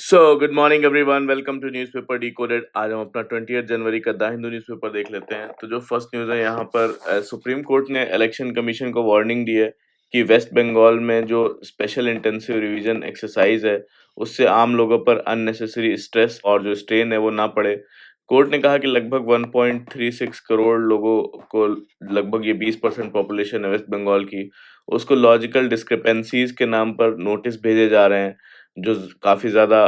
Good morning everyone, welcome to newspaper decoded. आज हम अपना 20 जनवरी का द हिंदू न्यूज़पेपर देख लेते हैं। तो जो फर्स्ट न्यूज़ है यहाँ पर सुप्रीम कोर्ट ने इलेक्शन कमीशन को वार्निंग दी है कि वेस्ट बंगाल में जो स्पेशल इंटेंसिव रिवीजन एक्सरसाइज है उससे आम लोगों पर अननेसेसरी स्ट्रेस और जो स्ट्रेन है वो ना पड़े। कोर्ट ने कहा कि लगभग 1.36 करोड़ लोगों को, लगभग ये 20% पॉपुलेशन है वेस्ट बंगाल की, उसको लॉजिकल डिस्क्रिपेंसीज के नाम पर नोटिस भेजे जा रहे हैं जो काफ़ी ज़्यादा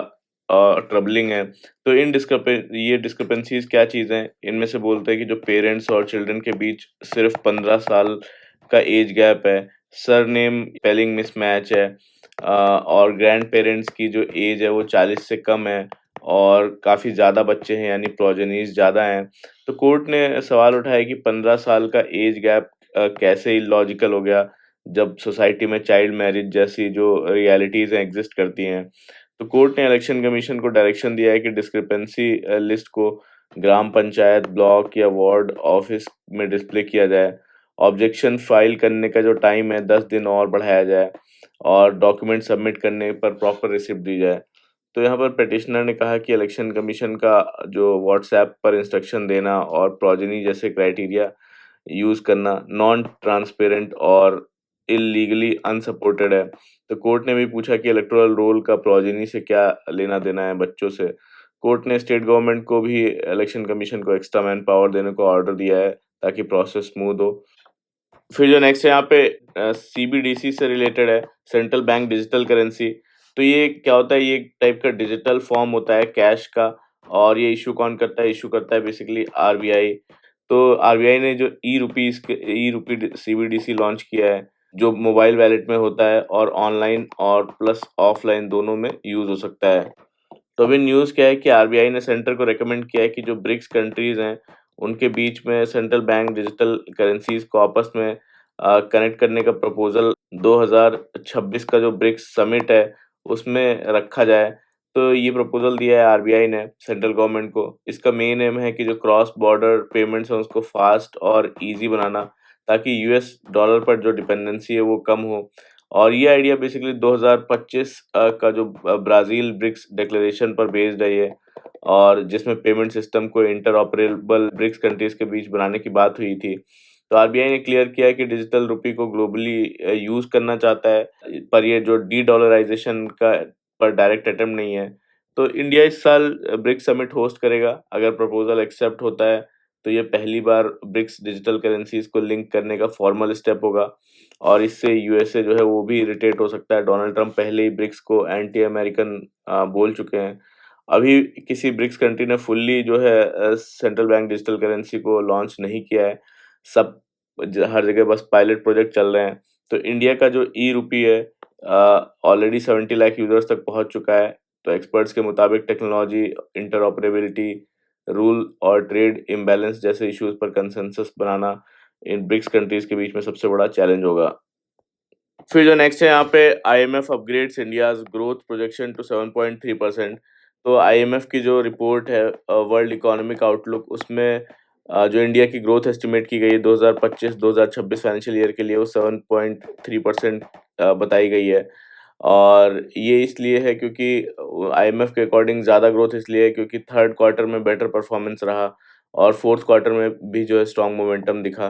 ट्रबलिंग है। तो ये डिस्क्रिपेंसीज़ क्या चीज़ें हैं? इनमें से बोलते हैं कि जो पेरेंट्स और चिल्ड्रन के बीच सिर्फ़ 15 साल का एज गैप है, सरनेम स्पेलिंग मिसमैच है, और ग्रैंड पेरेंट्स की जो एज है वो 40 से कम है और काफ़ी ज़्यादा बच्चे हैं यानी प्रोजेनीज़ ज़्यादा हैं। तो कोर्ट ने सवाल उठाया कि 15 साल का एज गैप कैसे इलॉजिकल हो गया जब सोसाइटी में चाइल्ड मैरिज जैसी जो रियलिटीज़ हैं एग्ज़िस्ट करती हैं। तो कोर्ट ने इलेक्शन कमीशन को डायरेक्शन दिया है कि डिस्क्रिपेंसी लिस्ट को ग्राम पंचायत, ब्लॉक या वार्ड ऑफिस में डिस्प्ले किया जाए। ऑब्जेक्शन फाइल करने का जो टाइम है 10 दिन और बढ़ाया जाए और डॉक्यूमेंट सबमिट करने पर प्रॉपर रिसिप्ट दी जाए। तो यहाँ पर पिटिशनर ने कहा कि इलेक्शन कमीशन का जो व्हाट्सएप पर इंस्ट्रक्शन देना और प्रोजेनी जैसे क्राइटेरिया यूज़ करना नॉन ट्रांसपेरेंट और इल्लीगली अनसपोर्टेड है। तो कोर्ट ने भी पूछा कि इलेक्टोरल रोल का प्रोजेनी से क्या लेना-देना है बच्चों से। कोर्ट ने स्टेट गवर्नमेंट को भी इलेक्शन कमीशन को एक्स्ट्रा मैन पावर देने को ऑर्डर दिया है ताकि प्रोसेस स्मूथ हो। फिर जो नेक्स्ट है यहाँ पे सीबीडीसी से रिलेटेड है, सेंट्रल बैंक डिजिटल करेंसी। तो ये क्या होता है, ये एक टाइप का डिजिटल फॉर्म होता है कैश का, और ये इश्यू कौन करता है? इश्यू करता है बेसिकली आरबीआई। तो आरबीआई ने जो ई रूपी सीबीडीसी लॉन्च किया है, जो मोबाइल वॉलेट में होता है और ऑनलाइन और प्लस ऑफलाइन दोनों में यूज़ हो सकता है। तो अभी न्यूज़ क्या है कि आरबीआई ने सेंटर को रेकमेंड किया है कि जो ब्रिक्स कंट्रीज़ हैं, उनके बीच में सेंट्रल बैंक डिजिटल करेंसीज़ को आपस में कनेक्ट करने का प्रपोज़ल 2026 का जो ब्रिक्स समिट है, उसमें रखा जाए। तो ये प्रपोज़ल दिया है आरबीआई ने सेंट्रल गवर्नमेंट को। इसका मेन एम है कि जो क्रॉस बॉर्डर पेमेंट्स हैं, उसको फ़ास्ट और ईज़ी बनाना, ताकि यूएस डॉलर पर जो डिपेंडेंसी है, वो कम हो। और ये आइडिया बेसिकली 2025 का जो ब्राज़ील ब्रिक्स डिक्लेरेशन पर बेस्ड है ये, और जिसमें पेमेंट सिस्टम को इंटरऑपरेबल ब्रिक्स कंट्रीज़ के बीच बनाने की बात हुई थी। तो आरबीआई ने क्लियर किया है कि डिजिटल रुपये को ग्लोबली यूज़ करना चाहता है, पर ये जो डी-डॉलराइज़ेशन का पर डायरेक्ट अटेम्प्ट नहीं है। तो इंडिया इस साल ब्रिक्स समिट होस्ट करेगा। अगर प्रपोज़ल एक्सेप्ट होता है, तो ये पहली बार ब्रिक्स डिजिटल करेंसीज़ को लिंक करने का फॉर्मल स्टेप होगा, और इससे यूएसए जो है वो भी इरिटेट हो सकता है। डोनाल्ड ट्रंप पहले ही ब्रिक्स को एंटी अमेरिकन बोल चुके हैं। अभी किसी ब्रिक्स कंट्री ने फुल्ली जो है सेंट्रल बैंक डिजिटल करेंसी को लॉन्च नहीं किया है। सब हर जगह बस पायलट प्रोजेक्ट चल रहे हैं। तो इंडिया का जो ई रूपी है ऑलरेडी 70 लाख यूजर्स तक पहुंच चुका है। तो एक्सपर्ट्स के मुताबिक टेक्नोलॉजी, इंटरऑपरेबिलिटी, रूल और ट्रेड इम्बैलेंस जैसे इश्यूज पर कंसेंसस बनाना इन ब्रिक्स कंट्रीज के बीच में सबसे बड़ा चैलेंज होगा। फिर जो नेक्स्ट है यहाँ पे, IMF upgrades India's growth projection to 7.3%। तो आईएमएफ की जो रिपोर्ट है वर्ल्ड इकोनॉमिक आउटलुक, उसमें जो इंडिया की ग्रोथ एस्टिमेट की गई है 2025-2026 फाइनेंशियल ईयर के लिए, वो 7.3% बताई गई है। और ये इसलिए है क्योंकि आईएमएफ के अकॉर्डिंग ज़्यादा ग्रोथ इसलिए है क्योंकि थर्ड क्वार्टर में बेटर परफॉर्मेंस रहा और फोर्थ क्वार्टर में भी जो है स्ट्रॉन्ग मोमेंटम दिखा।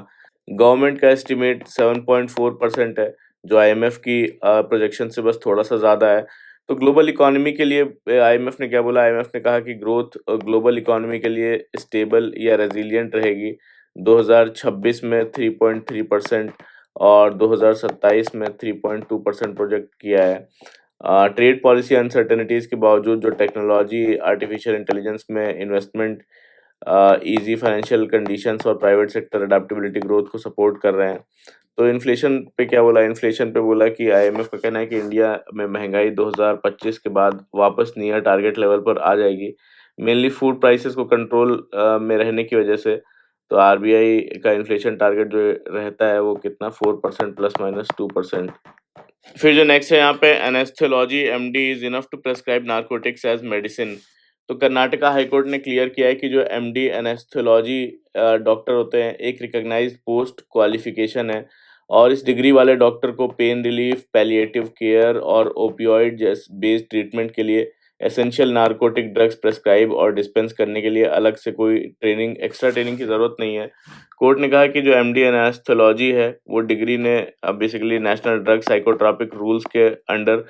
गवर्नमेंट का एस्टिमेट 7.4% है, जो आईएमएफ की प्रोजेक्शन से बस थोड़ा-सा ज़्यादा है। तो ग्लोबल इकोनॉमी के लिए आईएमएफ ने क्या बोला? आईएमएफ ने कहा कि ग्रोथ ग्लोबल इकोनॉमी के लिए स्टेबल या रेज़िलिएंट रहेगी। 2026 में 3.3% और 2027 में 3.2% प्रोजेक्ट किया है। ट्रेड पॉलिसी अनसर्टेनिटीज़ के बावजूद जो टेक्नोलॉजी, आर्टिफिशियल इंटेलिजेंस में इन्वेस्टमेंट, ईज़ी फाइनेंशियल कंडीशंस और प्राइवेट सेक्टर अडैप्टेबिलिटी ग्रोथ को सपोर्ट कर रहे हैं। तो इन्फ्लेशन पे क्या बोला? इन्फ्लेशन पे बोला कि आईएमएफ का कहना है कि इंडिया में महंगाई 2025 के बाद वापस नियर टारगेट लेवल पर आ जाएगी, मेनली फूड प्राइसेस को कंट्रोल में रहने की वजह से। तो आरबीआई का इन्फ्लेशन टारगेट जो रहता है वो कितना, 4% प्लस माइनस 2%। फिर जो नेक्स्ट है यहाँ पे, anaesthesiology MD is enough to prescribe narcotics as medicine. तो कर्नाटका हाई कोर्ट ने क्लियर किया है कि जो एमडी एनेस्थेलॉजी डॉक्टर होते हैं, एक रिकॉग्नाइज्ड पोस्ट क्वालिफिकेशन है, और इस डिग्री वाले डॉक्टर को पेन रिलीफ, पैलिएटिव केयर और ओपियोइड बेस्ड ट्रीटमेंट के लिए एसेंशियल नारकोटिक ड्रग्स प्रेस्क्राइब और डिस्पेंस करने के लिए अलग से कोई एक्स्ट्रा ट्रेनिंग की ज़रूरत नहीं है। कोर्ट ने कहा कि जो एमडी एनास्थेलॉजी है, वो डिग्री ने basically national drug psychotropic rules के अंडर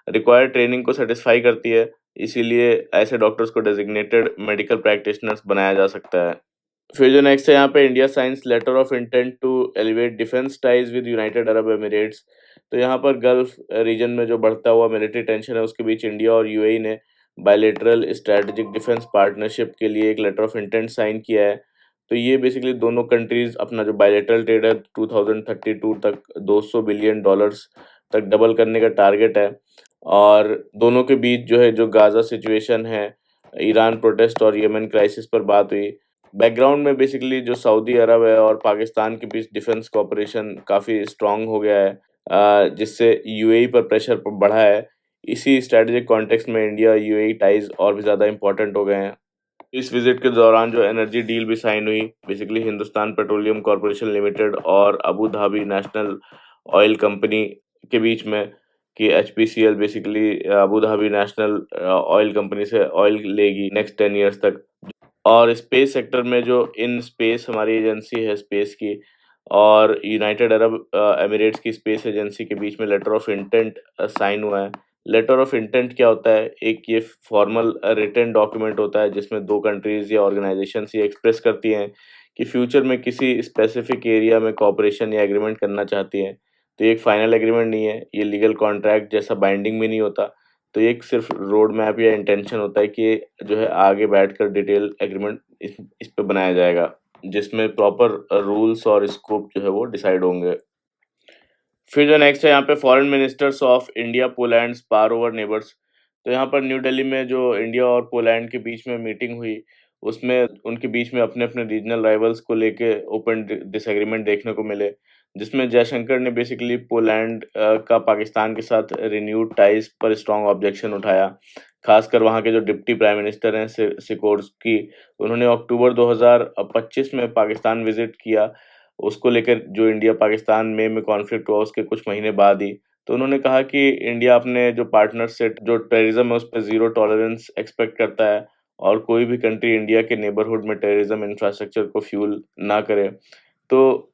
रिक्वायर्ड ट्रेनिंग को सेटिस्फाई करती है, इसीलिए ऐसे डॉक्टर्स को डेजिग्नेटेड मेडिकल प्रैक्टिशनर्स बनाया जा सकता है। फिर जो नेक्स्ट है यहाँ पे India signs letter of intent to elevate defence ties with United Arab Emirates. तो यहाँ पर गल्फ रीजन में जो बढ़ता हुआ मिलिट्री टेंशन है उसके बीच इंडिया और यूएई ने बायलेटरल स्ट्रेटेजिक डिफेंस पार्टनरशिप के लिए एक लेटर ऑफ इंटेंट साइन किया है। तो ये बेसिकली दोनों कंट्रीज अपना जो बायलेटरल ट्रेड है 2032 तक $200 बिलियन तक डबल करने का टारगेट है। और दोनों के बीच जो है जो गाजा सिचुएशन है, ईरान प्रोटेस्ट और यमन क्राइसिस पर बात हुई। बैकग्राउंड में बेसिकली जो सऊदी अरब है और पाकिस्तान के बीच डिफेंस कोऑपरेशन काफ़ी स्ट्रांग हो गया है, जिससे यूएई पर प्रेशर बढ़ा है। इसी स्ट्रेटेजिक कॉन्टेक्स्ट में इंडिया यूएई टाइज और भी ज़्यादा इंपॉर्टेंट हो गए हैं। इस विजिट के दौरान जो एनर्जी डील भी साइन हुई, basically Hindustan Petroleum Corporation Limited और Abu Dhabi National Oil Company के बीच में, कि HPCL basically Abu Dhabi National Oil Company से ऑयल लेगी नेक्स्ट 10 ईयर्स तक। और स्पेस सेक्टर में जो इन स्पेस हमारी एजेंसी है स्पेस की और यूनाइटेड अरब एमिरेट्स की स्पेस एजेंसी के बीच में लेटर ऑफ इंटेंट साइन हुआ है। लेटर ऑफ इंटेंट क्या होता है? एक ये फॉर्मल रिटन डॉक्यूमेंट होता है जिसमें दो कंट्रीज या ऑर्गेनाइजेशन ये एक्सप्रेस करती हैं कि फ्यूचर में किसी स्पेसिफिक एरिया में कॉपरेशन या एग्रीमेंट करना चाहती हैं। तो ये एक फाइनल एग्रीमेंट नहीं है, ये लीगल कॉन्ट्रैक्ट जैसा बाइंडिंग भी नहीं होता। तो ये एक सिर्फ रोड मैप या इंटेंशन होता है कि जो है आगे बैठकर डिटेल एग्रीमेंट इस पे बनाया जाएगा, जिसमें प्रॉपर रूल्स और स्कोप जो है वो डिसाइड होंगे। फिर जो नेक्स्ट है यहाँ पे foreign ministers of India Poland spar over neighbours. तो यहाँ पर न्यू दिल्ली में जो इंडिया और पोलैंड के बीच में मीटिंग हुई, उसमें उनके बीच में अपने अपने रीजनल राइवल्स को लेके ओपन डिसएग्रीमेंट देखने को मिले, जिसमें जयशंकर ने बेसिकली पोलैंड का पाकिस्तान के साथ रिन्यूड टाइज पर स्ट्रॉन्ग ऑब्जेक्शन उठाया। खासकर वहाँ के जो डिप्टी प्राइम मिनिस्टर हैं सिकोर्स्की, उन्होंने अक्टूबर 2025 में पाकिस्तान विजिट किया। उसको लेकर जो इंडिया पाकिस्तान में कॉन्फ्लिक्ट हुआ उसके कुछ महीने बाद ही, तो उन्होंने कहा कि इंडिया अपने जो पार्टनर से जो टेररिज्म है उस पर ज़ीरो टॉलरेंस एक्सपेक्ट करता है और कोई भी कंट्री इंडिया के नेबरहुड में टेररिज्म इंफ्रास्ट्रक्चर को फ्यूल ना करे। तो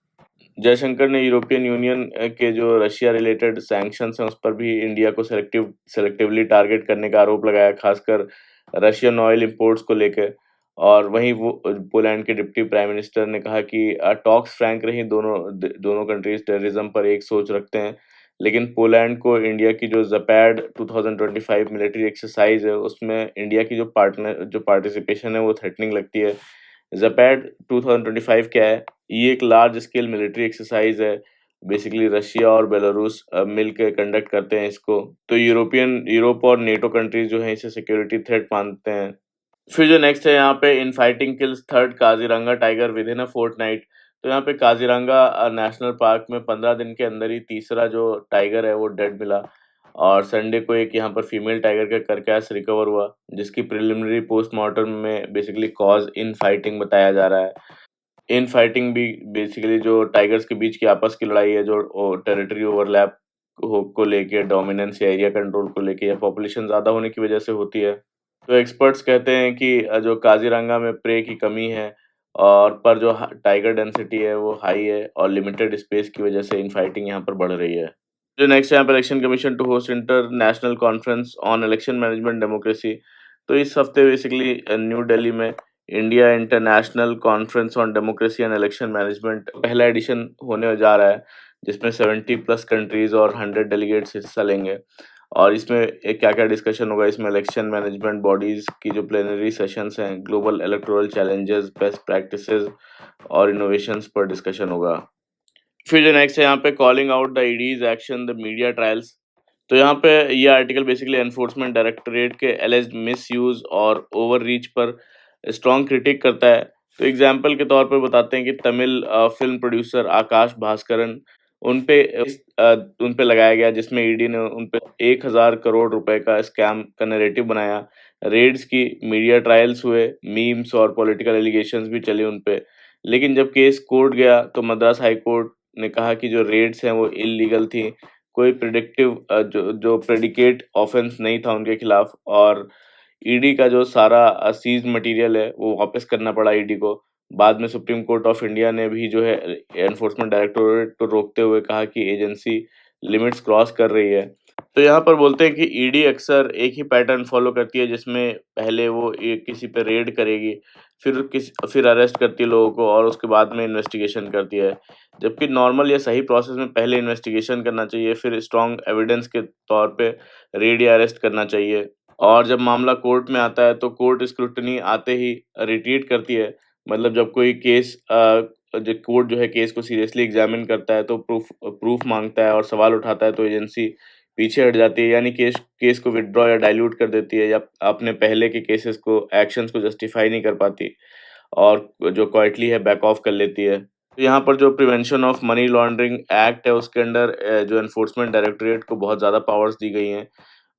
जयशंकर ने यूरोपियन यूनियन के जो रशिया रिलेटेड सैंक्शंस हैं उस पर भी इंडिया को सेलेक्टिवली टारगेट करने का आरोप लगाया, खासकर रशियन ऑयल इंपोर्ट्स को लेके। और वहीं वो पोलैंड के डिप्टी प्राइम मिनिस्टर ने कहा कि टॉक्स फ्रैंक रही, दोनों कंट्रीज टेररिज्म पर एक सोच रखते हैं, लेकिन पोलैंड को इंडिया की जो ज़पैड 2025 मिलिट्री एक्सरसाइज है उसमें इंडिया की जो पार्टिसिपेशन है वो थ्रेटनिंग लगती है। ज़पैड 2025 क्या है? ये एक लार्ज स्केल मिलिट्री एक्सरसाइज है। बेसिकली रशिया और बेलारूस मिल के कंडक्ट करते हैं इसको। तो यूरोप और नेटो कंट्रीज जो हैं इसे सिक्योरिटी थ्रेट मानते हैं। फिर जो नेक्स्ट है यहाँ पे infighting kills third Kaziranga tiger within a fortnight. तो यहाँ पे काजीरंगा नेशनल पार्क में 15 दिन के अंदर ही तीसरा जो टाइगर है वो डेड मिला। और संडे को एक यहाँ पर फीमेल टाइगर का करकैस रिकवर हुआ, जिसकी प्रिलिमिनरी पोस्टमार्टम में बेसिकली कॉज इन फाइटिंग बताया जा रहा है। इन फाइटिंग भी बेसिकली जो टाइगर्स के बीच की आपस की लड़ाई है, जो टेरिटरी ओवरलैप को लेके, डोमिनेंस या एरिया कंट्रोल को लेके या पॉपुलेशन ज़्यादा होने की वजह से होती है। तो एक्सपर्ट्स कहते हैं कि जो काजीरंगा में प्रे की कमी है और पर जो टाइगर डेंसिटी है वो हाई है और लिमिटेड स्पेस की वजह से इन फाइटिंग यहाँ पर बढ़ रही है। जो नेक्स्ट यहाँ पर election commission to host international conference on election management democracy. तो इस हफ्ते बेसिकली न्यू दिल्ली में India international conference on democracy and election management पहला एडिशन होने जा रहा है, जिसमें 70+ कंट्रीज और 100 डेलीगेट्स हिस्सा लेंगे। और इसमें क्या क्या डिस्कशन होगा? इसमें इलेक्शन मैनेजमेंट बॉडीज की जो प्लेनरी सेशंस हैं, global electoral challenges, best practices और इनोवेशंस पर डिस्कशन होगा। फिर जो नेक्स्ट है यहाँ पे calling out the ईडीज action the media trials. तो यहाँ पे ये आर्टिकल बेसिकली एनफोर्समेंट डायरेक्टोरेट के एलिज्ड मिसयूज और ओवर रीच पर स्ट्रॉन्ग क्रिटिक करता है। तो एग्जाम्पल के तौर पर बताते हैं कि तमिल फिल्म प्रोड्यूसर आकाश भास्करन, उन पे उन पे लगाया गया, जिसमें ईडी ने उन पे 1,000 करोड़ रुपए का स्कैम का नैरेटिव बनाया। रेड्स की, मीडिया ट्रायल्स हुए, मीम्स और पॉलिटिकल एलिगेशंस भी चले उन पे। लेकिन जब केस कोर्ट गया तो मद्रास हाई कोर्ट ने कहा कि जो रेड्स हैं वो इलीगल थी, कोई प्रिडिक्टिव जो जो प्रेडिकेट ऑफेंस नहीं था उनके खिलाफ। और ईडी का जो सारा सीज्ड मटेरियल है वो वापस करना पड़ा ईडी को। बाद में सुप्रीम कोर्ट ऑफ इंडिया ने भी जो है एनफोर्समेंट डायरेक्टोरेट को रोकते हुए कहा कि एजेंसी लिमिट्स क्रॉस कर रही है। तो यहाँ पर बोलते हैं कि ईडी अक्सर एक ही पैटर्न फॉलो करती है, जिसमें पहले वो एक किसी पे रेड करेगी, फिर अरेस्ट करती है लोगों को और उसके बाद में इन्वेस्टिगेशन करती है। जबकि नॉर्मल या सही प्रोसेस में पहले इन्वेस्टिगेशन करना चाहिए, फिर स्ट्रॉन्ग एविडेंस के तौर पे रेड या अरेस्ट करना चाहिए। और जब मामला कोर्ट में आता है तो कोर्ट स्क्रूटनी आते ही रिट्रीट करती है। मतलब जब कोई केस जो कोर्ट जो है केस को सीरियसली एग्जामिन करता है तो प्रूफ प्रूफ मांगता है और सवाल उठाता है तो एजेंसी पीछे हट जाती है, यानी केस केस को विथड्रॉ या डाइल्यूट कर देती है, या अपने पहले के केसेस को एक्शंस को जस्टिफाई नहीं कर पाती और जो क्वाइटली है बैक ऑफ कर लेती है। तो यहाँ पर जो prevention of money laundering act है उसके अंडर जो एनफोर्समेंट डायरेक्टरेट को बहुत ज़्यादा पावर्स दी गई हैं।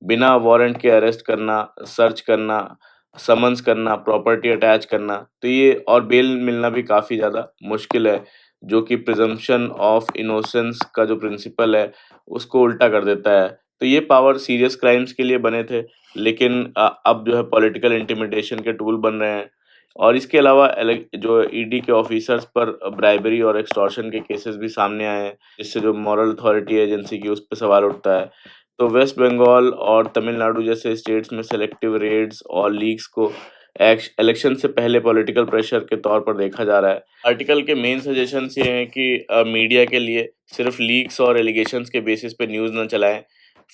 बिना वारंट के अरेस्ट करना, सर्च करना, समन्स करना, प्रॉपर्टी अटैच करना, तो ये और बेल मिलना भी काफ़ी ज़्यादा मुश्किल है, जो कि प्रिजम्पशन ऑफ इनोसेंस का जो प्रिंसिपल है उसको उल्टा कर देता है। तो ये पावर सीरियस क्राइम्स के लिए बने थे, लेकिन अब जो है पॉलिटिकल इंटिमिडेशन के टूल बन रहे हैं। और इसके अलावा जो ईडी के ऑफिसर्स पर ब्राइबरी और एक्सटॉर्शन के केसेस भी सामने आए हैं, जिससे जो मॉरल अथॉरिटी एजेंसी की उस पर सवाल उठता है। तो वेस्ट बंगाल और तमिलनाडु जैसे स्टेट्स में सेलेक्टिव रेड्स और लीक्स को इलेक्शन से पहले पॉलिटिकल प्रेशर के तौर पर देखा जा रहा है। आर्टिकल के मेन सजेशंस ये हैं कि मीडिया के लिए सिर्फ लीक्स और एलिगेशंस के बेसिस पे न्यूज़ न चलाएं,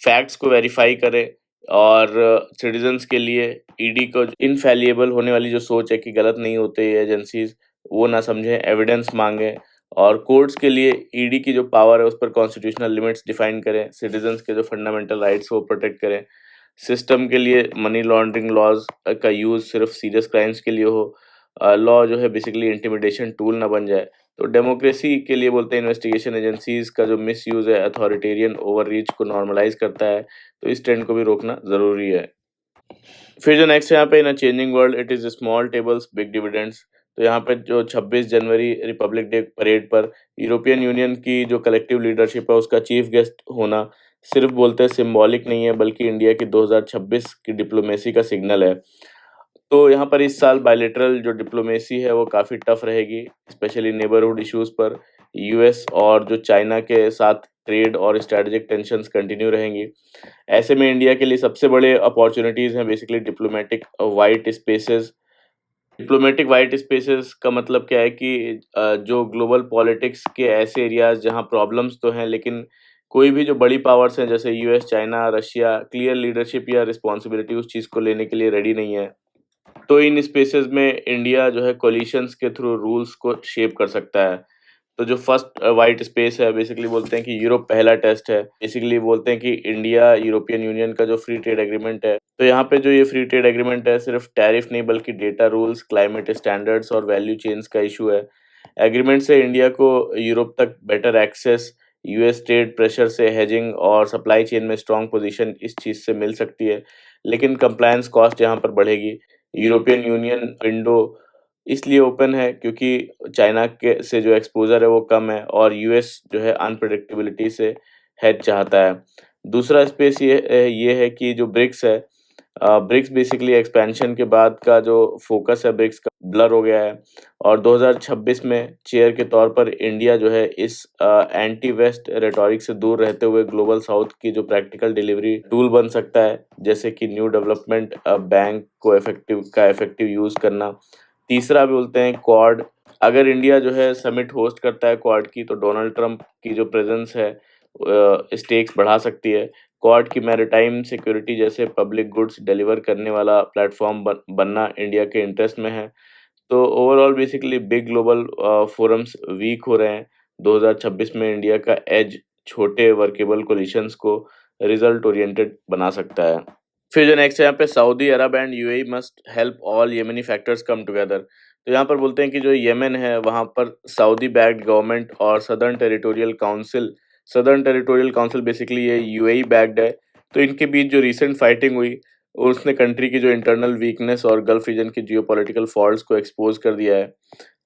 फैक्ट्स को वेरीफाई करें, और सिटीजन्स के लिए ईडी को इनफैलिएबल होने वाली जो सोच है कि गलत नहीं होते ये एजेंसीज, वो ना समझें, एविडेंस मांगें। और कोर्ट्स के लिए ईडी की जो पावर है उस पर कॉन्स्टिट्यूशनल लिमिट्स डिफाइन करें, सिटीजन्स के जो फंडामेंटल राइट्स वो प्रोटेक्ट करें। सिस्टम के लिए मनी लॉन्ड्रिंग लॉज का यूज़ सिर्फ सीरियस क्राइम्स के लिए हो, लॉ जो है बेसिकली इंटिमिडेशन टूल ना बन जाए। तो डेमोक्रेसी के लिए बोलते हैं इन्वेस्टिगेशन एजेंसीज का जो मिस यूज़ है अथॉरिटेरियन ओवर रीच को नॉर्मलाइज करता है, तो इस ट्रेंड को भी रोकना ज़रूरी है। फिर जो नेक्स्ट है यहाँ पे, in a changing world it is small tables big dividends. तो यहाँ पे जो 26 जनवरी रिपब्लिक डे परेड पर यूरोपियन यूनियन की जो कलेक्टिव लीडरशिप है उसका चीफ गेस्ट होना सिर्फ बोलते हैं सिंबॉलिक नहीं है, बल्कि इंडिया की 2026 की डिप्लोमेसी का सिग्नल है। तो यहाँ पर इस साल बायलैटरल जो डिप्लोमेसी है वो काफ़ी टफ रहेगी, स्पेशली नेबरहुड इश्यूज पर। यूएस और जो चाइना के साथ ट्रेड और स्ट्रेटेजिक टेंशंस कंटिन्यू रहेंगी। ऐसे में इंडिया के लिए सबसे बड़े अपॉर्चुनिटीज़ हैं बेसिकली डिप्लोमेटिक वाइट स्पेसेस का मतलब क्या है कि जो ग्लोबल पॉलिटिक्स के ऐसे एरियाज जहाँ प्रॉब्लम्स तो हैं, लेकिन कोई भी जो बड़ी पावर्स हैं जैसे US, China, Russia clear leadership या रिस्पॉन्सिबिलिटी उस चीज़ को लेने के लिए रेडी नहीं है। तो इन स्पेसेस में इंडिया जो है कोलिशंस के थ्रू रूल्स को शेप कर सकता है। तो जो फर्स्ट वाइट स्पेस है बेसिकली बोलते हैं कि यूरोप पहला टेस्ट है। बेसिकली बोलते हैं कि इंडिया यूरोपियन यूनियन का जो फ्री ट्रेड एग्रीमेंट है, तो यहाँ पे जो ये फ्री ट्रेड एग्रीमेंट है सिर्फ टैरिफ नहीं बल्कि डेटा रूल्स, क्लाइमेट स्टैंडर्ड्स और वैल्यू चेन्स का इशू है। एग्रीमेंट से इंडिया को यूरोप तक better access, US trade pressure से हेजिंग और सप्लाई चेन में स्ट्रॉन्ग पोजीशन इस चीज़ से मिल सकती है, लेकिन कंप्लायंस कॉस्ट यहाँ पर बढ़ेगी। यूरोपियन यूनियन विंडो इसलिए ओपन है क्योंकि चाइना के से जो एक्सपोज़र है वो कम है और यूएस जो है अनप्रेडिक्टेबिलिटी से हेज चाहता है। दूसरा स्पेस ये है कि जो ब्रिक्स है, ब्रिक्स बेसिकली एक्सपेंशन के बाद का जो फ़ोकस है ब्रिक्स का ब्लर हो गया है, और 2026 में चेयर के तौर पर इंडिया जो है इस एंटी वेस्ट रेटोरिक से दूर रहते हुए ग्लोबल साउथ की जो प्रैक्टिकल डिलीवरी टूल बन सकता है, जैसे कि न्यू डेवलपमेंट बैंक को इफेक्टिव यूज़ करना। तीसरा बोलते हैं क्वाड। अगर इंडिया जो है समिट होस्ट करता है क्वाड की, तो डोनाल्ड ट्रंप की जो प्रेजेंस है स्टेक्स बढ़ा सकती है। क्वाड की मैरिटाइम सिक्योरिटी जैसे पब्लिक गुड्स डिलीवर करने वाला प्लेटफॉर्म बनना इंडिया के इंटरेस्ट में है। तो overall basically big global forums week हो रहे हैं। 2026 में इंडिया का एज छोटे वर्केबल कोलिशंस को रिजल्ट ओरिएंटेड बना सकता है। फिर जो नेक्स्ट है यहाँ पे, Saudi Arab and UAE must help all Yemeni factors come together. तो यहाँ पर बोलते हैं कि जो येमेन है वहाँ पर सऊदी बैक्ड गवर्नमेंट और सदर्न टेरिटोरियल काउंसिल बेसिकली ये यूएई बैक्ड है। तो इनके बीच जो रिसेंट फाइटिंग हुई उसने कंट्री की जो इंटरनल वीकनेस और गल्फ रीजन की जियोपॉलिटिकल फॉल्ट्स को एक्सपोज कर दिया है।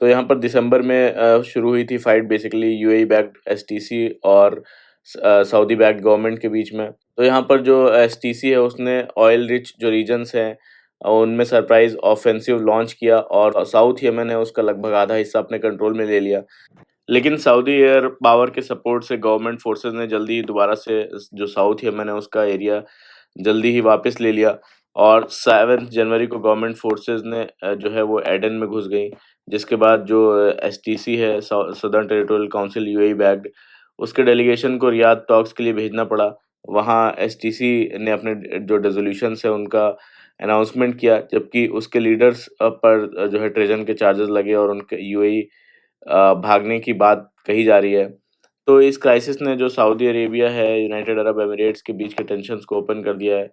तो यहाँ पर दिसंबर में शुरू हुई थी fight basically UAE backed STC और सऊदी बैक्ड गवर्नमेंट के बीच में। तो यहाँ पर जो एसटीसी है उसने ऑयल रिच जो रीजन्स हैं उनमें सरप्राइज ऑफेंसिव लॉन्च किया और साउथ यमन है उसका लगभग आधा हिस्सा अपने कंट्रोल में ले लिया। लेकिन सऊदी एयर पावर के सपोर्ट से गवर्नमेंट फोर्सेस ने जल्दी ही दोबारा से जो साउथ यमन है उसका एरिया जल्दी ही वापस ले लिया और 7 जनवरी को गवर्नमेंट फोर्सेस ने जो है वो एडन में घुस गई, जिसके बाद जो एसटीसी है southern territorial council UAE backed, उसके डेलीगेशन को रियाद टॉक्स के लिए भेजना पड़ा। वहाँ एसटीसी ने अपने जो रेजोल्यूशंस है उनका अनाउंसमेंट किया, जबकि उसके लीडर्स पर जो है ट्रेजन के चार्जेस लगे और उनके यूएई भागने की बात कही जा रही है। तो इस क्राइसिस ने जो सऊदी अरेबिया है, यूनाइटेड अरब एमिरेट्स के बीच के टेंशन्स को ओपन कर दिया है।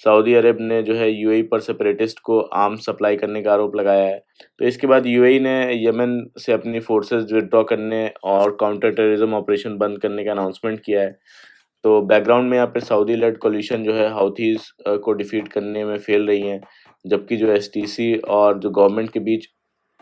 सऊदी अरब ने जो है यूएई पर सेपरेटिस्ट को आर्म्स सप्लाई करने का आरोप लगाया है। तो इसके बाद यूएई ने यमन से अपनी फोर्सेस विथड्रॉ करने और काउंटर टेररिज्म ऑपरेशन बंद करने का अनाउंसमेंट किया है। तो बैकग्राउंड में यहाँ पे सऊदी लेड कोलिशन जो है हाउथीज को डिफीट करने में फेल रही हैं, जबकि जो एसटीसी और जो गवर्नमेंट के बीच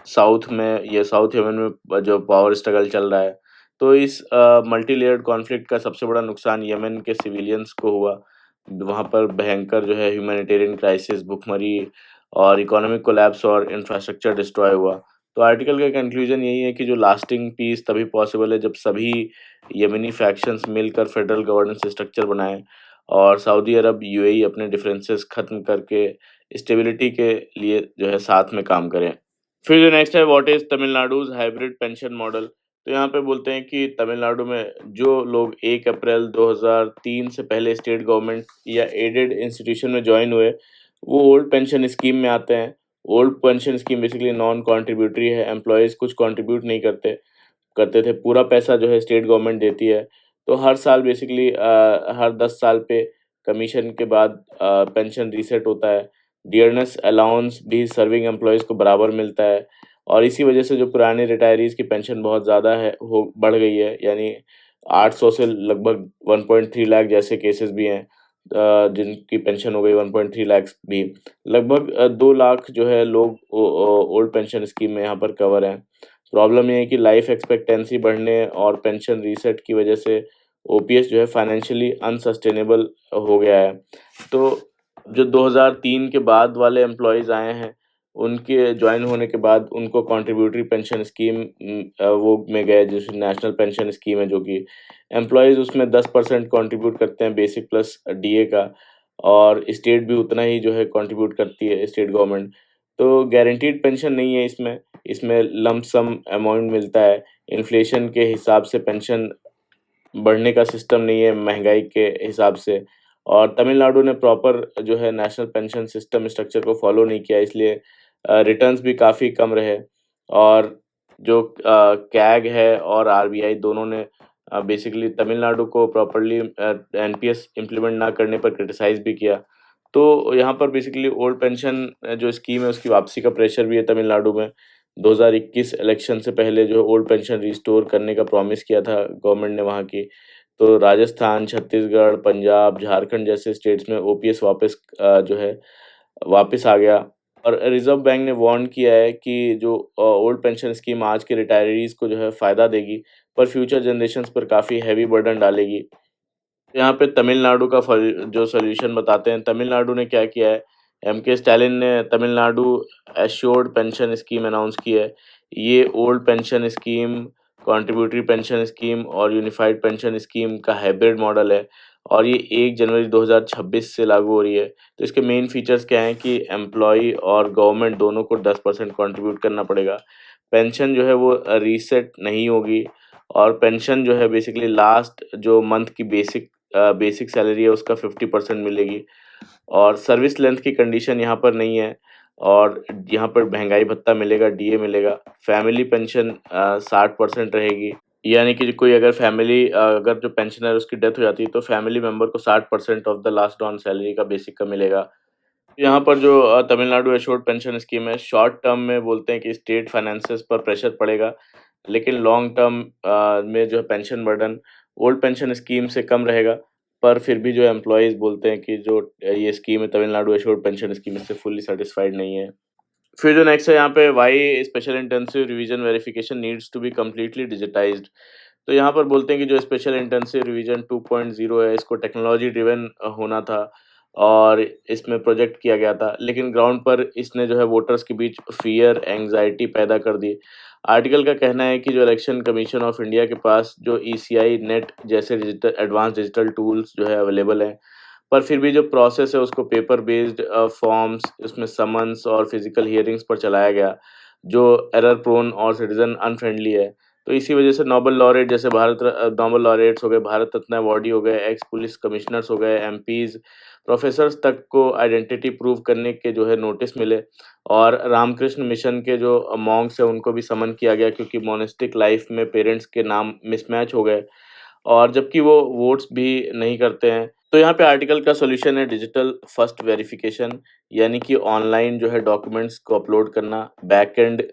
साउथ में या साउथ यमन में जो पावर स्ट्रगल चल रहा है। तो इस मल्टी लेयर्ड कॉन्फ्लिक्ट का सबसे बड़ा नुकसान यमन के सिविलियंस को हुआ। वहाँ पर भयंकर जो है ह्यूमैनिटेरियन क्राइसिस, भुखमरी और इकोनॉमिक कोलैप्स और इंफ्रास्ट्रक्चर डिस्ट्रॉय हुआ। तो आर्टिकल का कंक्लूजन यही है कि जो लास्टिंग पीस तभी पॉसिबल है जब सभी यमनी फैक्शंस मिलकर फेडरल गवर्नेंस स्ट्रक्चर बनाएं और सऊदी अरब यूएई अपने डिफरेंसेस खत्म करके स्टेबिलिटी के लिए जो है साथ में काम करें। फिर जो नेक्स्ट है what is Tamilnadu's hybrid pension model. तो यहाँ पे बोलते हैं कि तमिलनाडु में जो लोग 1 अप्रैल 2003 से पहले स्टेट गवर्नमेंट या एडेड इंस्टीट्यूशन में ज्वाइन हुए, वो ओल्ड पेंशन स्कीम में आते हैं। Old pension scheme basically non contributory है, एम्प्लॉयज़ कुछ कॉन्ट्रीब्यूट नहीं करते करते थे, पूरा पैसा जो है स्टेट गवर्नमेंट देती है। तो हर साल बेसिकली हर 10 साल पे कमीशन के बाद पेंशन रीसेट होता है। डियरनेस अलाउंस भी सर्विंग एम्प्लॉयज़ को बराबर मिलता है और इसी वजह से जो पुराने रिटायरीज़ की पेंशन बहुत ज़्यादा है हो बढ़ गई है, यानी 800 से लगभग 1.3 लाख जैसे केसेस भी हैं जिनकी पेंशन हो गई 1.3 लाख भी। लगभग 2 लाख जो है लोग ओल्ड पेंशन स्कीम में यहाँ पर कवर हैं। प्रॉब्लम ये है कि लाइफ एक्सपेक्टेंसी बढ़ने और पेंशन रीसेट की वजह से ओपीएस जो है फाइनेंशियली अनसस्टेनेबल हो गया है। तो जो 2003 के बाद वाले एम्प्लॉयज़ आए हैं, उनके जॉइन होने के बाद उनको कंट्रीब्यूटरी पेंशन स्कीम वो में गए, जैसे नेशनल पेंशन स्कीम है, जो कि एम्प्लॉयज़ उसमें 10% कंट्रीब्यूट करते हैं बेसिक प्लस डीए का और स्टेट भी उतना ही जो है कंट्रीब्यूट करती है स्टेट गवर्नमेंट। तो गारंटीड पेंशन नहीं है इसमें, इसमें लंप सम अमाउंट मिलता है। इन्फ्लेशन के हिसाब से पेंशन बढ़ने का सिस्टम नहीं है महंगाई के हिसाब से और तमिलनाडु ने प्रॉपर जो है नेशनल पेंशन सिस्टम स्ट्रक्चर को फॉलो नहीं किया, इसलिए रिटर्न्स भी काफ़ी कम रहे और जो कैग है और आरबीआई दोनों ने बेसिकली तमिलनाडु को प्रॉपरली एनपीएस इम्प्लीमेंट ना करने पर क्रिटिसाइज़ भी किया। तो यहाँ पर बेसिकली ओल्ड पेंशन जो स्कीम है उसकी वापसी का प्रेशर भी है तमिलनाडु में। 2021 इलेक्शन से पहले जो ओल्ड पेंशन रिस्टोर करने का प्रॉमिस किया था गवर्नमेंट ने वहाँ की, तो राजस्थान, छत्तीसगढ़, पंजाब, झारखंड जैसे स्टेट्स में ओपीएस वापस जो है वापस आ गया और रिज़र्व बैंक ने वार्न किया है कि जो ओल्ड पेंशन स्कीम आज के रिटायरीज़ को जो है फ़ायदा देगी, पर फ्यूचर जनरेशंस पर काफ़ी हेवी बर्डन डालेगी। यहाँ पे तमिलनाडु का जो सॉल्यूशन बताते हैं, तमिलनाडु ने क्या किया है, एमके स्टालिन ने Tamil Nadu assured pension scheme announce की है। ये old pension scheme, contributory pension scheme और यूनिफाइड पेंशन स्कीम का हाइब्रिड मॉडल है और ये 1 जनवरी 2026 से लागू हो रही है। तो इसके मेन फीचर्स क्या हैं कि एम्प्लॉयी और गवर्नमेंट दोनों को 10% कंट्रीब्यूट करना पड़ेगा। पेंशन जो है वो रीसेट नहीं होगी और पेंशन जो है बेसिकली लास्ट जो मंथ की बेसिक सैलरी है उसका 50% मिलेगी और सर्विस लेंथ की कंडीशन यहाँ पर नहीं है और यहाँ पर महंगाई भत्ता मिलेगा, डीए मिलेगा। फैमिली पेंशन 60% रहेगी, यानी कि कोई अगर अगर जो पेंशनर उसकी डेथ हो जाती है तो फैमिली मेंबर को 60% of the last on salary का बेसिक का मिलेगा। यहाँ पर जो तमिलनाडु एश्योर्ड पेंशन स्कीम है, शॉर्ट टर्म में बोलते हैं कि स्टेट फाइनेंसेस पर प्रेशर पड़ेगा, लेकिन लॉन्ग टर्म में जो है pension burden old pension scheme से कम रहेगा। पर फिर भी जो एम्प्लॉइज़ बोलते हैं कि जो ये स्कीम है तमिलनाडु एश्योर्ड पेंशन स्कीम, इससे फुल्ली सैटिस्फाइड नहीं है। फिर जो नेक्स्ट है यहाँ पे why special intensive revision verification needs to be completely digitised. तो यहाँ पर बोलते हैं कि जो स्पेशल इंटेंसिव रिवीजन 2.0 है, इसको टेक्नोलॉजी ड्रिवन होना था और इसमें प्रोजेक्ट किया गया था, लेकिन ग्राउंड पर इसने जो है वोटर्स के बीच फ़ियर, एंग्ज़ायटी पैदा कर दी। आर्टिकल का कहना है कि जो इलेक्शन कमीशन ऑफ इंडिया के पास जो ईसीआई, नेट जैसे एडवांस डिजिटल टूल्स जो है अवेलेबल हैं, पर फिर भी जो प्रोसेस है उसको पेपर बेस्ड फॉर्म्स, उसमें समन्स और फिजिकल हियरिंग्स पर चलाया गया, जो एरर प्रोन और सिटीजन अनफ्रेंडली है। तो इसी वजह से नोबेल लॉरेट जैसे नोबेल लॉरेट्स हो गए, भारत रत्न अवॉर्डी हो गए, एक्स पुलिस कमिश्नर्स हो गए, एमपीज, प्रोफेसर्स तक को आइडेंटिटी प्रूव करने के जो है नोटिस मिले। और रामकृष्ण मिशन के जो मॉन्क्स हैं उनको भी समन किया गया, क्योंकि मोनेस्टिक लाइफ में पेरेंट्स के नाम मिसमैच हो गए और जबकि वो वोट्स भी नहीं करते हैं। तो यहाँ पे आर्टिकल का सॉल्यूशन है डिजिटल फर्स्ट वेरिफिकेशन, यानी कि ऑनलाइन जो है डॉक्यूमेंट्स को अपलोड करना, बैक एंड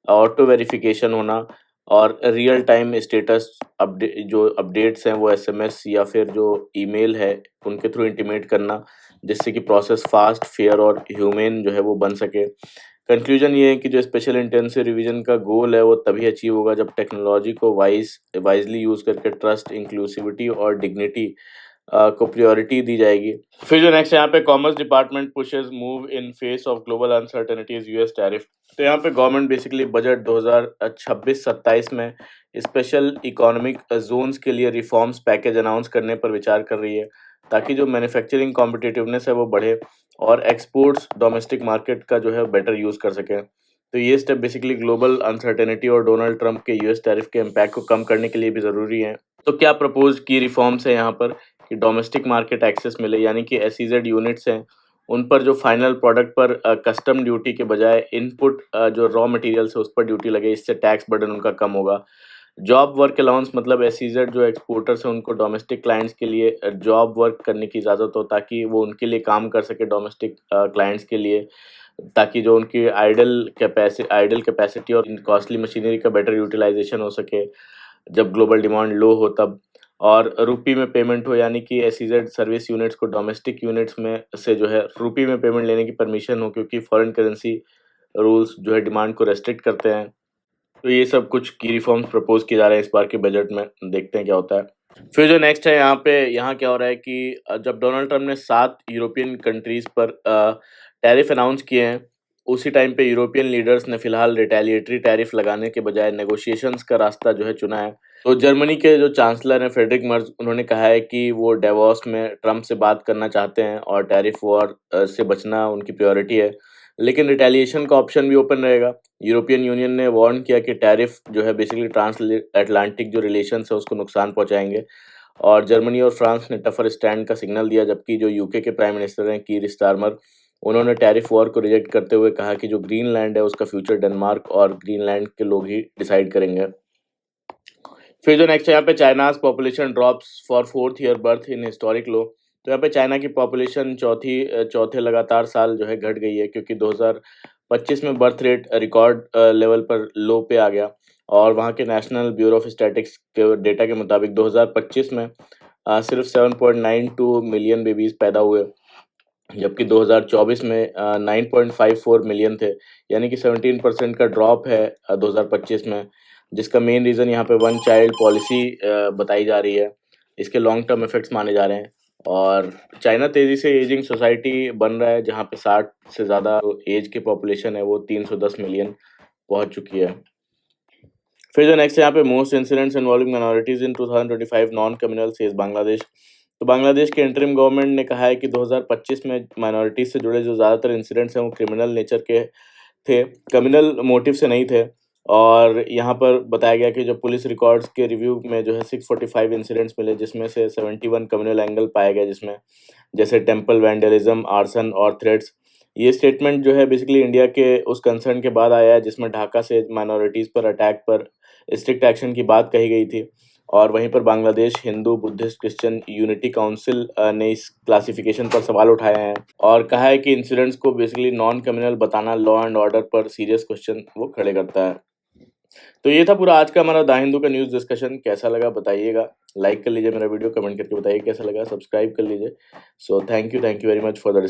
ऑटो वेरिफिकेशन होना और रियल टाइम स्टेटस जो अपडेट्स हैं वो एसएमएस या फिर जो ईमेल है उनके थ्रू इंटीमेट करना, जिससे कि प्रोसेस फास्ट, फेयर और ह्यूमेन जो है वो बन सके। कंक्लूजन ये है कि जो स्पेशल इंटेंसिव रिवीजन का गोल है वो तभी अचीव होगा जब टेक्नोलॉजी को वाइजली यूज करके ट्रस्ट, इंक्लूसिविटी और डिग्निटी को प्रायोरिटी दी जाएगी। फिर जो नेक्स्ट यहाँ पे commerce department pushes move in face of global uncertainties US tariff. तो यहाँ पे गवर्नमेंट बेसिकली बजट 2026-27 में स्पेशल इकोनॉमिक जोन्स के लिए रिफॉर्म्स पैकेज अनाउंस करने पर विचार कर रही है, ताकि जो मैन्युफैक्चरिंग कॉम्पिटिटिवनेस है वो बढ़े और एक्सपोर्ट्स डोमेस्टिक मार्केट का जो है बेटर यूज़ कर सकें। तो ये स्टेप बेसिकली ग्लोबल अनसर्टेनिटी और डोनाल्ड ट्रंप के यूएस टैरिफ के इम्पैक्ट को कम करने के लिए भी ज़रूरी है। तो क्या प्रपोज की रिफॉर्म्स है यहाँ पर कि डोमेस्टिक मार्केट एक्सेस मिले, यानी कि एसईजेड यूनिट्स हैं उन पर जो फाइनल प्रोडक्ट पर कस्टम ड्यूटी के बजाय इनपुट जो रॉ मटेरियल्स है उस पर ड्यूटी लगे, इससे टैक्स बर्डन उनका कम होगा। जॉब वर्क अलाउंस मतलब एसईजेड जो एक्सपोर्टर्स हैं उनको डोमेस्टिक क्लाइंट्स के लिए जॉब वर्क करने की इजाज़त हो, ताकि वो उनके लिए काम कर सके डोमेस्टिक क्लाइंट्स के लिए, ताकि जो उनकी आइडल कैपेसिटी और कॉस्टली मशीनरी का बेटर यूटिलाइजेशन हो सके जब ग्लोबल डिमांड लो हो तब। और रुपी में पेमेंट हो, यानी कि एसईजेड सर्विस यूनिट्स को डोमेस्टिक यूनिट्स में से जो है रुपी में पेमेंट लेने की परमिशन हो, क्योंकि फॉरेन करेंसी रूल्स जो है डिमांड को रेस्ट्रिक्ट करते हैं। तो ये सब कुछ की रिफॉर्म्स प्रपोज किए जा रहे हैं इस बार के बजट में, देखते हैं क्या होता है। फिर जो नेक्स्ट है यहाँ क्या हो रहा है कि जब डोनाल्ड ट्रंप ने 7 यूरोपियन कंट्रीज पर टैरिफ अनाउंस किए हैं, उसी टाइम पे यूरोपियन लीडर्स ने फिलहाल रिटेलिएटरी टैरिफ लगाने के बजाय नेगोशिएशंस का रास्ता जो है चुना है। तो जर्मनी के जो चांसलर हैं फ्रेडरिक मर्ज, उन्होंने कहा है कि वो डेवोस में ट्रंप से बात करना चाहते हैं और टैरिफ वॉर से बचना उनकी प्रायोरिटी है, लेकिन रिटेलिएशन का ऑप्शन भी ओपन रहेगा। यूरोपियन यूनियन ने वार्न किया कि टैरिफ जो है बेसिकली ट्रांस अटलांटिक जो रिलेशंस है उसको नुकसान पहुंचाएंगे, और जर्मनी और फ्रांस ने टफर स्टैंड का सिग्नल दिया, जबकि जो यूके के प्राइम मिनिस्टर हैं कीर स्टारमर, उन्होंने टैरिफ वॉर को रिजेक्ट करते हुए कहा कि जो ग्रीनलैंड है उसका फ्यूचर डेनमार्क और ग्रीनलैंड के लोग ही डिसाइड करेंगे। फिर जो नेक्स्ट है यहाँ पे China's population drops for 4th year birth in historic low. तो यहाँ पे चाइना की पॉपुलेशन चौथे लगातार साल जो है घट गई है, क्योंकि 2025 में बर्थ रेट रिकॉर्ड लेवल पर लो पे आ गया। और वहाँ के नेशनल ब्यूरो ऑफ स्टैटिस्टिक्स के डेटा के मुताबिक 2025 में सिर्फ 7.92 मिलियन बेबीज पैदा हुए, जबकि 2024 में 9.54 मिलियन थे, यानी कि 17% का ड्रॉप है 2025 में, जिसका मेन रीज़न यहाँ पे वन चाइल्ड पॉलिसी बताई जा रही है। इसके लॉन्ग टर्म इफेक्ट्स माने जा रहे हैं। और चाइना तेज़ी से एजिंग सोसाइटी बन रहा है, जहाँ पे 60 से ज़्यादा एज की पॉपुलेशन है वो 310 मिलियन पहुँच चुकी है। फिर जो नेक्स्ट है यहाँ पे मोस्ट इंसिडेंट्स इन्वॉल्विंग माइनॉरिटीज इन 2025 नॉन कम्युनल सेज बांग्लादेश। तो बांग्लादेश के इंटरिम गवर्नमेंट ने कहा है कि 2025 में माइनॉरिटीज से जुड़े जो ज़्यादातर इंसिडेंट्स हैं वो क्रिमिनल नेचर के थे, कम्युनल मोटिव से नहीं थे। और यहाँ पर बताया गया कि जो पुलिस रिकॉर्ड्स के रिव्यू में जो है 645 इंसिडेंट्स मिले, जिसमें से 71 कम्युनल एंगल पाया गया, जिसमें जैसे टेम्पल वैंडलिज्म, आर्सन और थ्रेट्स। ये स्टेटमेंट जो है बेसिकली इंडिया के उस कंसर्न के बाद आया है जिसमें ढाका से माइनॉरिटीज़ पर अटैक पर स्ट्रिक्ट एक्शन की बात कही गई थी। और वहीं पर Bangladesh Hindu Buddhist Christian unity council ने इस क्लासिफिकेशन पर सवाल उठाए हैं और कहा है कि इंसिडेंट्स को बेसिकली नॉन कम्युनल बताना लॉ एंड ऑर्डर पर सीरियस क्वेश्चन वो खड़े करता है। तो ये था पूरा आज का हमारा द हिंदू का न्यूज़ डिस्कशन। कैसा लगा बताइएगा, लाइक कर लीजिए मेरा वीडियो, कमेंट करके बताइए कैसा लगा, सब्सक्राइब कर लीजिए। So thank you very much for the